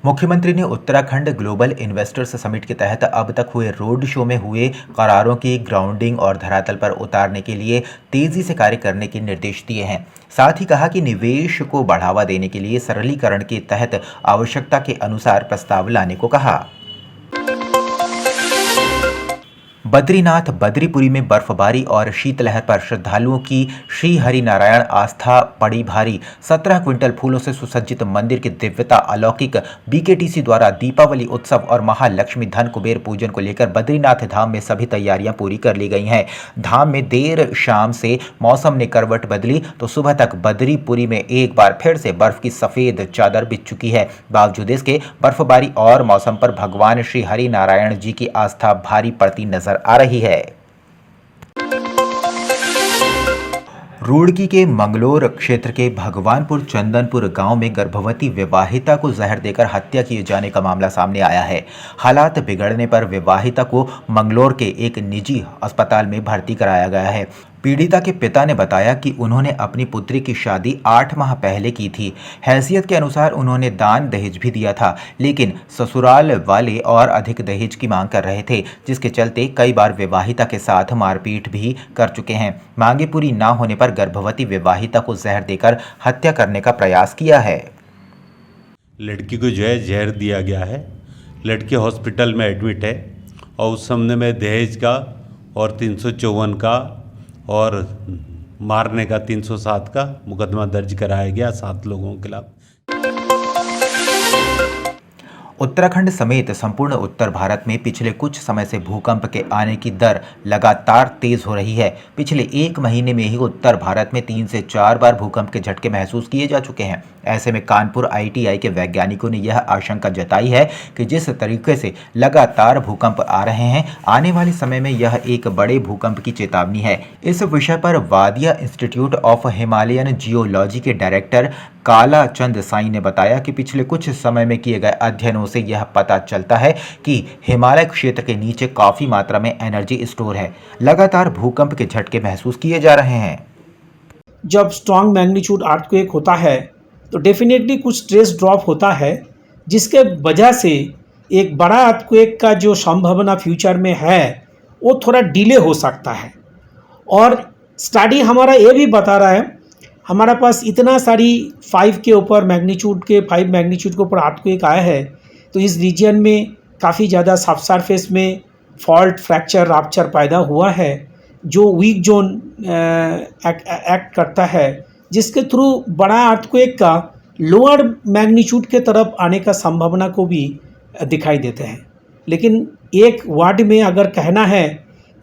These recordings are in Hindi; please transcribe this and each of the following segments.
मुख्यमंत्री ने उत्तराखंड ग्लोबल इन्वेस्टर्स समिट के तहत अब तक हुए रोड शो में हुए करारों की ग्राउंडिंग और धरातल पर उतारने के लिए तेजी से कार्य करने के निर्देश दिए हैं। साथ ही कहा कि निवेश को बढ़ावा देने के लिए सरलीकरण के तहत आवश्यकता के अनुसार प्रस्ताव लाने को कहा। बद्रीनाथ बद्रीपुरी में बर्फबारी और शीतलहर पर श्रद्धालुओं की श्री हरि नारायण आस्था पड़ी भारी। 17 क्विंटल फूलों से सुसज्जित मंदिर की दिव्यता अलौकिक। बीकेटीसी द्वारा दीपावली उत्सव और महालक्ष्मी धन कुबेर पूजन को लेकर बद्रीनाथ धाम में सभी तैयारियां पूरी कर ली गई हैं। धाम में देर शाम से मौसम ने करवट बदली तो सुबह तक बद्रीपुरी में एक बार फिर से बर्फ की सफेद चादर बिछ चुकी है। बावजूद इसके बर्फबारी और मौसम पर भगवान श्री हरि नारायण जी की आस्था भारी पड़ती नजर आ रही है। रुड़की के मंगलोर क्षेत्र के भगवानपुर चंदनपुर गांव में गर्भवती विवाहिता को जहर देकर हत्या किए जाने का मामला सामने आया है। हालात बिगड़ने पर विवाहिता को मंगलोर के एक निजी अस्पताल में भर्ती कराया गया है। पीड़िता के पिता ने बताया कि उन्होंने अपनी पुत्री की शादी 8 माह पहले की थी। हैसियत के अनुसार उन्होंने दान दहेज भी दिया था, लेकिन ससुराल वाले और अधिक दहेज की मांग कर रहे थे, जिसके चलते कई बार विवाहिता के साथ मारपीट भी कर चुके हैं। मांगे पूरी ना होने पर गर्भवती विवाहिता को जहर देकर हत्या करने का प्रयास किया है। लड़की को जो है जहर दिया गया है। लड़की हॉस्पिटल में एडमिट है और उस समय में दहेज का और 354 का और मारने का 307 का मुकदमा दर्ज कराया गया 7 लोगों के खिलाफ। उत्तराखंड समेत संपूर्ण उत्तर भारत में पिछले कुछ समय से भूकंप के आने की दर लगातार तेज हो रही है। पिछले 1 महीने में ही उत्तर भारत में 3 से 4 बार भूकंप के झटके महसूस किए जा चुके हैं। ऐसे में कानपुर IITI के वैज्ञानिकों ने यह आशंका जताई है कि जिस तरीके से लगातार भूकंप आ रहे हैं, आने वाले समय में यह एक बड़े भूकंप की चेतावनी है। इस विषय पर वादिया इंस्टीट्यूट ऑफ हिमालयन जियोलॉजी के डायरेक्टर काला चंद साई ने बताया कि पिछले कुछ समय में किए गए अध्ययनों से यह पता चलता है कि हिमालय क्षेत्र के नीचे काफी मात्रा में एनर्जी स्टोर है। लगातार भूकंप के झटके महसूस किए जा रहे हैं। जब स्ट्रॉन्ग मैग्नीट्यूड अर्थक्वेक होता है तो डेफिनेटली कुछ स्ट्रेस ड्रॉप होता है, जिसके वजह से एक बड़ा अर्थक्वेक का जो संभावना फ्यूचर में है वो थोड़ा डिले हो सकता है। और स्टडी हमारा ये भी बता रहा है, हमारा पास इतना सारी 5 के ऊपर मैग्नीट्यूड के 5 मैग्नीट्यूड के ऊपर अर्थक्वेक आया है, तो इस रीजन में काफ़ी ज़्यादा सब सरफेस में फॉल्ट फ्रैक्चर रप्चर पैदा हुआ है, जो वीक जोन एक्ट करता है, जिसके थ्रू बड़ा अर्थक्वेक का लोअर मैग्नीट्यूड के तरफ आने का संभावना को भी दिखाई देते हैं। लेकिन एक वर्ड में अगर कहना है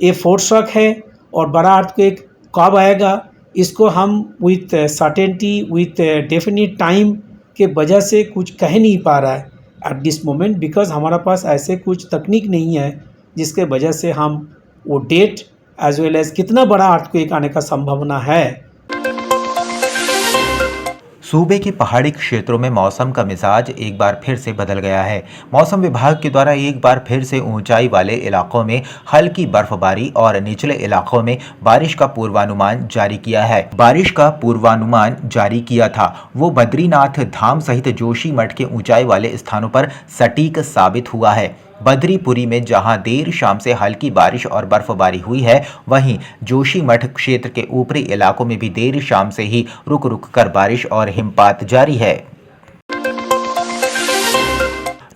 ये फोर्सक है और बड़ा अर्थक्वेक कब आएगा, इसको हम with certainty with definite time के वजह से कुछ कह नहीं पा रहा है एट दिस मोमेंट, बिकॉज हमारा पास ऐसे कुछ तकनीक नहीं है जिसके वजह से हम वो डेट एज वेल एज कितना बड़ा अर्थक्वेक आने का संभावना है। सूबे के पहाड़ी क्षेत्रों में मौसम का मिजाज एक बार फिर से बदल गया है। मौसम विभाग के द्वारा एक बार फिर से ऊंचाई वाले इलाकों में हल्की बर्फबारी और निचले इलाकों में बारिश का पूर्वानुमान जारी किया है। बारिश का पूर्वानुमान जारी किया था वो बद्रीनाथ धाम सहित जोशीमठ के ऊंचाई वाले स्थानों पर सटीक साबित हुआ है। बद्रीपुरी में जहां देर शाम से हल्की बारिश और बर्फबारी हुई है, वहीं जोशीमठ क्षेत्र के ऊपरी इलाकों में भी देर शाम से ही रुक रुक कर बारिश और हिमपात जारी है।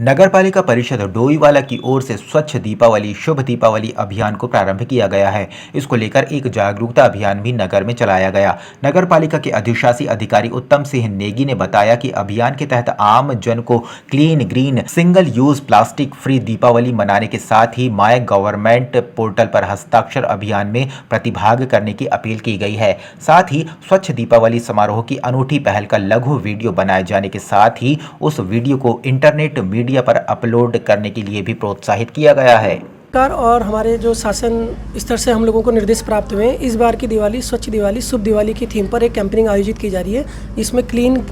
नगरपालिका परिषद डोईवाला की ओर से स्वच्छ दीपावली शुभ दीपावली अभियान को प्रारंभ किया गया है। इसको लेकर एक जागरूकता अभियान भी नगर में चलाया गया। नगरपालिका के अधिशासी अधिकारी उत्तम सिंह नेगी ने बताया कि अभियान के तहत आम जन को clean green single use plastic free Deepavali मनाने के साथ ही माय गवर्नमेंट पोर्टल पर हस्ताक्षर अभियान में प्रतिभाग करने की अपील की गई है। साथ ही स्वच्छ दीपावली समारोह की अनूठी पहल का लघु वीडियो बनाए जाने के साथ ही उस वीडियो को इंटरनेट मीडिया पर अपलोड करने के लिए भी प्रोत्साहित किया गया है। सरकार और हमारे जो शासन स्तर से हम लोगों को निर्देश प्राप्त हुए हैं, इस बार की दिवाली स्वच्छ दिवाली शुभ दिवाली की थीम पर एक कैंपेनिंग आयोजित की जा रही है, जिसमें क्लीन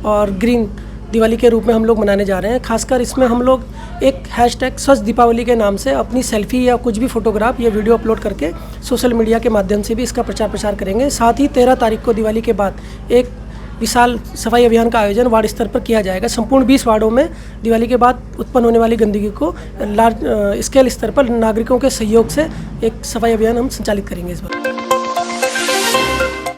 और ग्रीन दिवाली के रूप में हम लोग मनाने जा रहे हैं। खासकर इसमें हम लोग एक हैशटैग स्वच्छ दीपावली के नाम से अपनी सेल्फी या कुछ भी फोटोग्राफ या वीडियो अपलोड करके सोशल मीडिया के माध्यम से भी इसका प्रचार प्रसार करेंगे। साथ ही 13 तारीख को दिवाली के बाद एक विशाल सफाई अभियान का आयोजन वार्ड स्तर पर किया जाएगा। संपूर्ण 20 वार्डों में दिवाली के बाद उत्पन्न होने वाली गंदगी को लार्ज स्केल स्तर पर नागरिकों के सहयोग से एक सफाई अभियान हम संचालित करेंगे इस बार।